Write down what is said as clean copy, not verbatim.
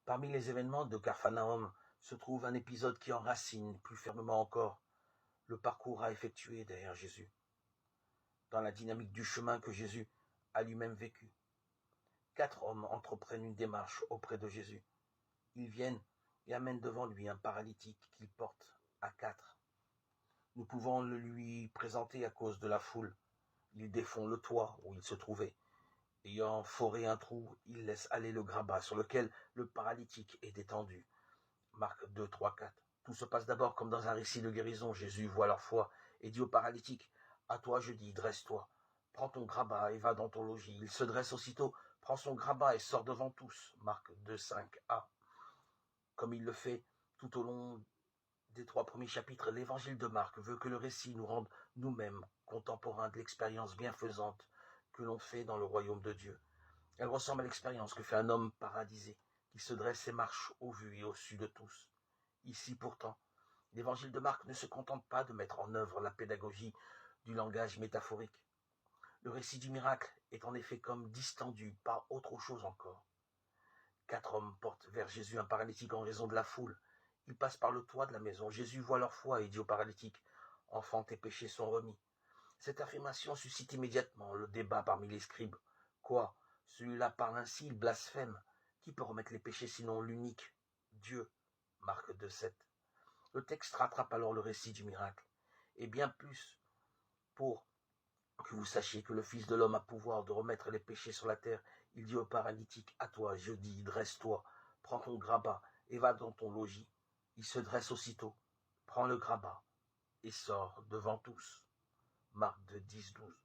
Parmi les événements de Capharnaüm se trouve un épisode qui enracine plus fermement encore le parcours à effectuer derrière Jésus, dans la dynamique du chemin que Jésus a lui-même vécu. 4 hommes entreprennent une démarche auprès de Jésus. Ils viennent et amènent devant lui un paralytique qu'ils portent à 4. Nous pouvons le lui présenter à cause de la foule. Ils défont le toit où il se trouvait. Ayant foré un trou, ils laissent aller le grabat sur lequel le paralytique est détendu. Marc 2, 3, 4. Tout se passe d'abord comme dans un récit de guérison. Jésus voit leur foi et dit au paralytique, « À toi je dis, dresse-toi, prends ton grabat et va dans ton logis. » Il se dresse aussitôt, prend son grabat et sort devant tous. Marc 2, 5a. Comme il le fait tout au long des 3 premiers chapitres, l'évangile de Marc veut que le récit nous rende nous-mêmes contemporains de l'expérience bienfaisante que l'on fait dans le royaume de Dieu. Elle ressemble à l'expérience que fait un homme paradisé, qui se dresse et marche au vu et au su de tous. Ici pourtant, l'évangile de Marc ne se contente pas de mettre en œuvre la pédagogie du langage métaphorique. Le récit du miracle est en effet comme distendu par autre chose encore. 4 hommes portent vers Jésus un paralytique en raison de la foule. Ils passent par le toit de la maison. Jésus voit leur foi et dit au paralytique, « Enfant, tes péchés sont remis. » Cette affirmation suscite immédiatement le débat parmi les scribes. Quoi ? Celui-là parle ainsi, il blasphème. Qui peut remettre les péchés sinon l'unique Dieu ? Marc 2, 7. Le texte rattrape alors le récit du miracle. Et bien plus, pour que vous sachiez que le Fils de l'homme a pouvoir de remettre les péchés sur la terre, il dit au paralytique, « À toi, je dis, dresse-toi, prends ton grabat et va dans ton logis. » Il se dresse aussitôt, prend le grabat et sort devant tous. Marc 2, 10, 12.